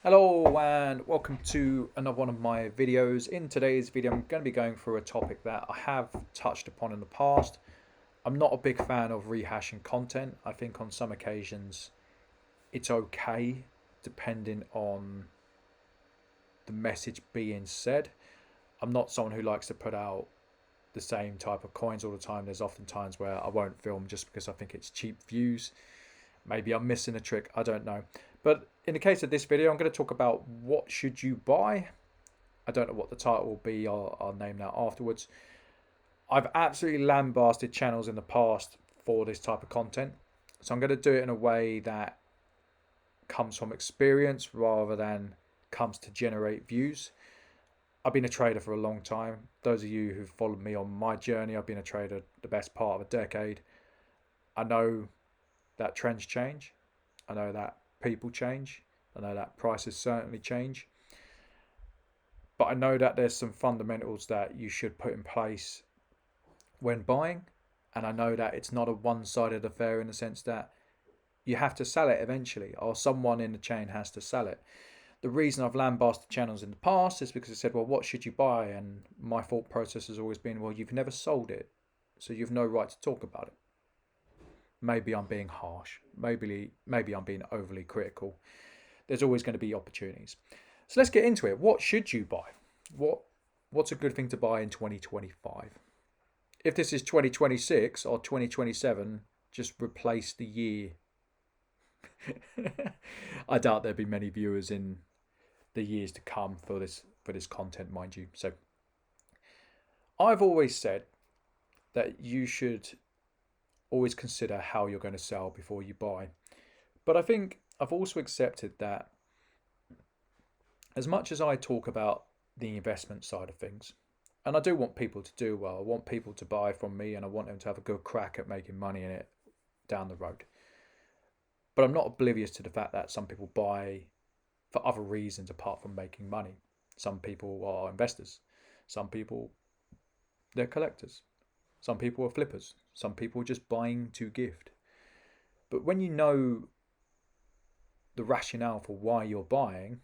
Hello and welcome to another one of my videos. In today's video I'm going to be going through a topic that I have touched upon in the past. I'm not a big fan of rehashing content. I think on some occasions it's okay depending on the message being said. I'm not someone who likes to put out the same type of coins all the time. There's often times where I won't film just because I think it's cheap views. Maybe I'm missing a trick, I don't know. But in the case of this video, I'm going to talk about what should you buy. I don't know what the title will be. I'll name that afterwards. I've absolutely lambasted channels in the past for this type of content. So I'm going to do it in a way that comes from experience rather than comes to generate views. I've been a trader for a long time. Those of you who've followed me on my journey, I've been a trader the best part of a decade. I know that trends change. I know that people change. I know that prices certainly change. But I know that there's some fundamentals that you should put in place when buying. And I know that it's not a one-sided affair in the sense that you have to sell it eventually, or someone in the chain has to sell it. The reason I've lambasted channels in the past is because I said, well, what should you buy? And my thought process has always been, well, you've never sold it, so you've no right to talk about it. Maybe I'm being harsh. Maybe I'm being overly critical. There's always going to be opportunities. So let's get into it. What should you buy? What's a good thing to buy in 2025? If this is 2026 or 2027, just replace the year. I doubt there'll be many viewers in the years to come for this content, mind you. So I've always said that you should always consider how you're going to sell before you buy. But I think I've also accepted that as much as I talk about the investment side of things, and I do want people to do well, I want people to buy from me and I want them to have a good crack at making money in it down the road. But I'm not oblivious to the fact that some people buy for other reasons apart from making money. Some people are investors. Some people, they're collectors. Some people are flippers. Some people are just buying to gift. But when you know the rationale for why you're buying,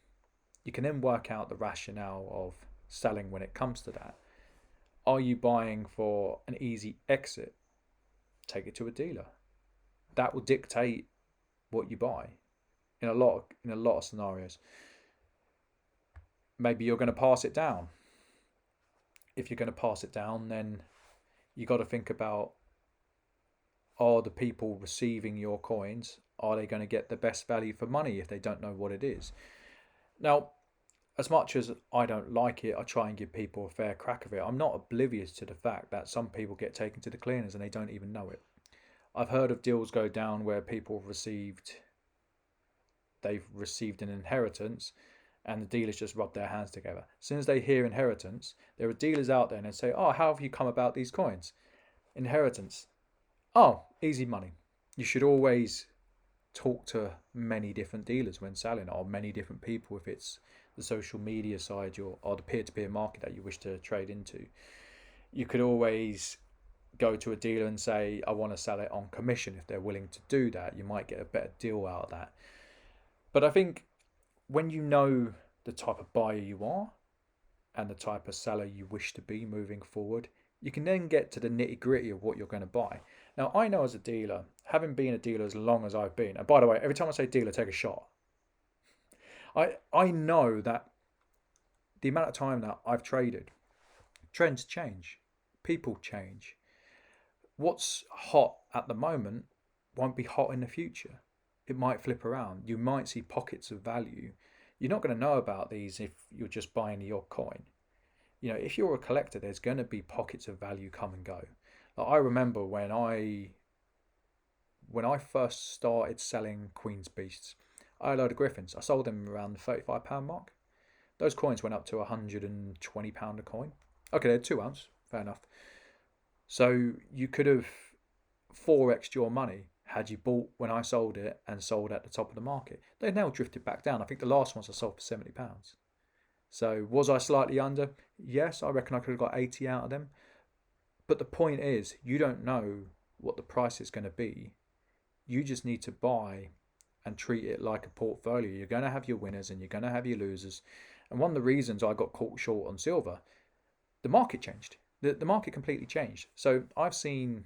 you can then work out the rationale of selling when it comes to that. Are you buying for an easy exit? Take it to a dealer. That will dictate what you buy in a lot of scenarios. Maybe you're going to pass it down. If you're going to pass it down, then you got to think about, are the people receiving your coins, are they going to get the best value for money if they don't know what it is? Now, as much as I don't like it, I try and give people a fair crack of it. I'm not oblivious to the fact that some people get taken to the cleaners and they don't even know it. I've heard of deals go down where they've received an inheritance and the dealers just rub their hands together. As soon as they hear inheritance, there are dealers out there and they say, oh, how have you come about these coins? Inheritance. Oh, easy money. You should always talk to many different dealers when selling, or many different people if it's the social media side or the peer-to-peer market that you wish to trade into. You could always go to a dealer and say, I want to sell it on commission. If they're willing to do that, you might get a better deal out of that. But I think when you know the type of buyer you are and the type of seller you wish to be moving forward, you can then get to the nitty gritty of what you're going to buy. Now, I know as a dealer, having been a dealer as long as I've been, and by the way, every time I say dealer, take a shot. I know that the amount of time that I've traded, trends change, people change. What's hot at the moment won't be hot in the future. It might flip around. You might see pockets of value. You're not going to know about these if you're just buying your coin. If you're a collector, there's going to be pockets of value come and go. Like I remember when I first started selling Queen's Beasts, I had a load of Griffins. I sold them around the £35 mark. Those coins went up to £120 a coin. Okay, they're 2 ounce, fair enough. So you could have 4x'd your money had you bought when I sold it and sold at the top of the market. They've now drifted back down. I think the last ones I sold for £70. So was I slightly under? Yes, I reckon I could have got 80 out of them. But the point is, you don't know what the price is going to be. You just need to buy and treat it like a portfolio. You're going to have your winners and you're going to have your losers. And one of the reasons I got caught short on silver, the market changed. The market completely changed. So I've seen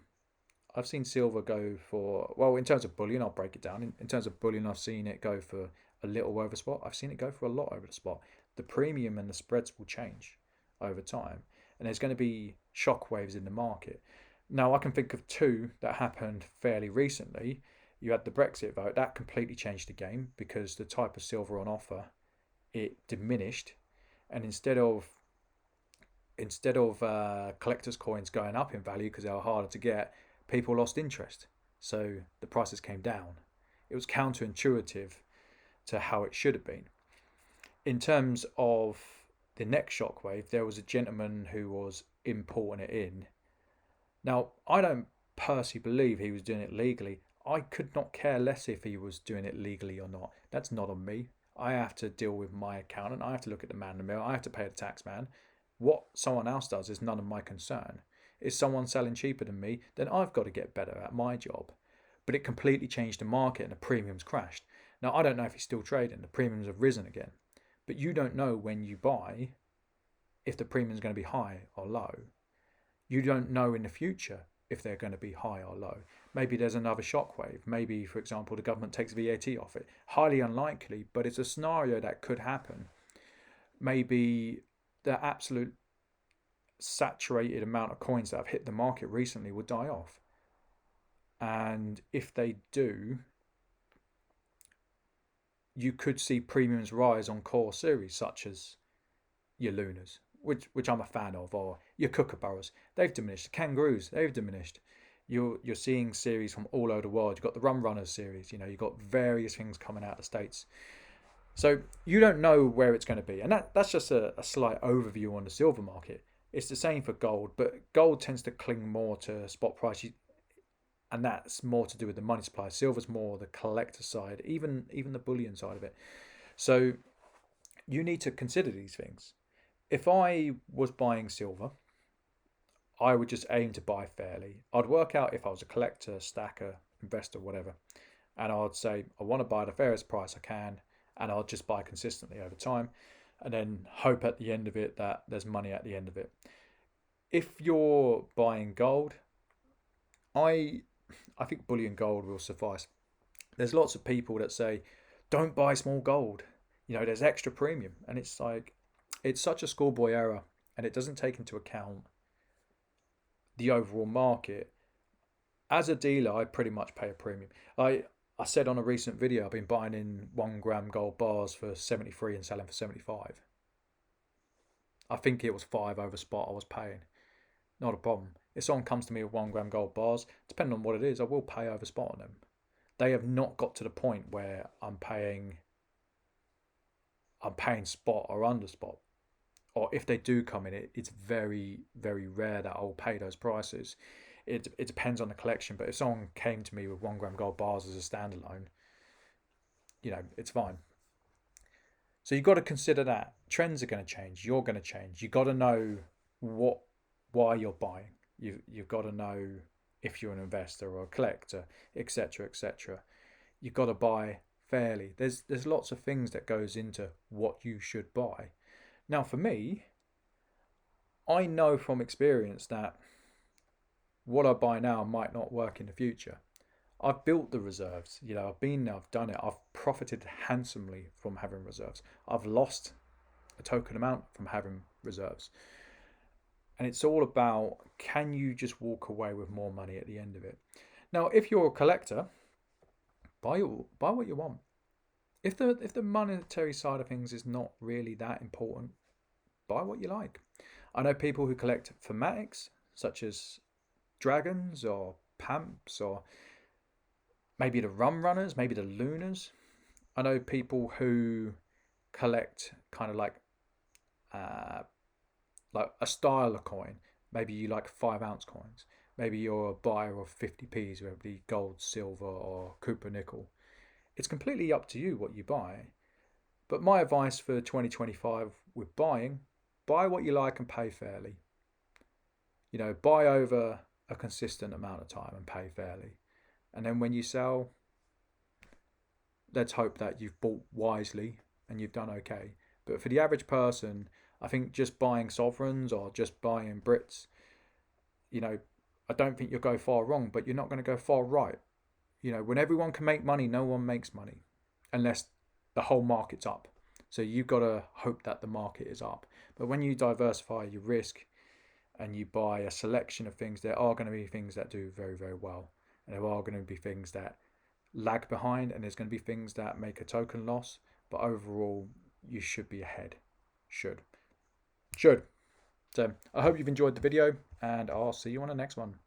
silver go for, well, in terms of bullion, I'll break it down. In terms of bullion, I've seen it go for a little over spot. I've seen it go for a lot over the spot. The premium and the spreads will change over time, and there's going to be shockwaves in the market. Now, I can think of two that happened fairly recently. You had the Brexit vote. That completely changed the game because the type of silver on offer, it diminished. And instead of collectors' coins going up in value because they were harder to get, people lost interest. So the prices came down. It was counterintuitive to how it should have been. In terms of the next shockwave, there was a gentleman who was importing it in. Now, I don't personally believe he was doing it legally. I could not care less if he was doing it legally or not. That's not on me. I have to deal with my accountant. I have to look at the man in the mill. I have to pay the tax man. What someone else does is none of my concern. Is someone selling cheaper than me, then I've got to get better at my job. But it completely changed the market and the premiums crashed. Now, I don't know if he's still trading. The premiums have risen again. But you don't know when you buy if the premium is going to be high or low. You don't know in the future if they're going to be high or low. Maybe there's another shockwave. Maybe, for example, the government takes VAT off it. Highly unlikely, but it's a scenario that could happen. Maybe the absolute saturated amount of coins that have hit the market recently will die off. And if they do, you could see premiums rise on core series such as your Lunas, which I'm a fan of, or your Kookaburras. They've diminished. Kangaroos, they've diminished. You're seeing series from all over the world. You've got the Rum Runners series. You've got various things coming out of the States. So you don't know where it's going to be. And that's just a slight overview on the silver market. It's the same for gold, but gold tends to cling more to spot price, and that's more to do with the money supply. Silver's more the collector side, even the bullion side of it. So you need to consider these things. If I was buying silver, I would just aim to buy fairly. I'd work out if I was a collector, stacker, investor, whatever, and I'd say I want to buy the fairest price I can, and I'll just buy consistently over time, and then hope at the end of it that there's money at the end of it. If you're buying gold, I think bullion gold will suffice. There's lots of people that say, don't buy small gold. There's extra premium. And it's like, it's such a schoolboy error, and it doesn't take into account the overall market. As a dealer, I pretty much pay a premium. I said on a recent video, I've been buying in 1 gram gold bars for 73 and selling for 75. I think it was 5 over spot I was paying. Not a problem. If someone comes to me with 1 gram gold bars, depending on what it is, I will pay over spot on them. They have not got to the point where I'm paying spot or under spot. Or if they do come in, it's very, very rare that I'll pay those prices. It depends on the collection, but if someone came to me with 1 gram gold bars as a standalone, it's fine. So you've got to consider that trends are going to change. You're going to change. You've got to know why you're buying. You've got to know if you're an investor or a collector, etc., etc. You've got to buy fairly. There's lots of things that goes into what you should buy. Now, for me, I know from experience that what I buy now might not work in the future. I've built the reserves. I've been there, I've done it. I've profited handsomely from having reserves. I've lost a token amount from having reserves. And it's all about, can you just walk away with more money at the end of it? Now, if you're a collector, buy what you want. If the monetary side of things is not really that important, buy what you like. I know people who collect thematics, such as dragons or pamps, or maybe the rum runners, maybe the lunas. I know people who collect kind of like a style of coin. Maybe you like 5 ounce coins. Maybe you're a buyer of 50p's, whether it be gold, silver, or copper, nickel. It's completely up to you what you buy. But my advice for 2025 with buying, buy what you like and pay fairly. Buy over a consistent amount of time and pay fairly. And then when you sell, let's hope that you've bought wisely and you've done okay. But for the average person, I think just buying sovereigns or just buying Brits, you know, I don't think you'll go far wrong, but you're not going to go far right. You know, when everyone can make money, no one makes money unless the whole market's up. So you've got to hope that the market is up. But when you diversify your risk and you buy a selection of things, there are going to be things that do very, very well. And there are going to be things that lag behind, and there's going to be things that make a token loss. But overall, you should be ahead. Should. Should. So I hope you've enjoyed the video, and I'll see you on the next one.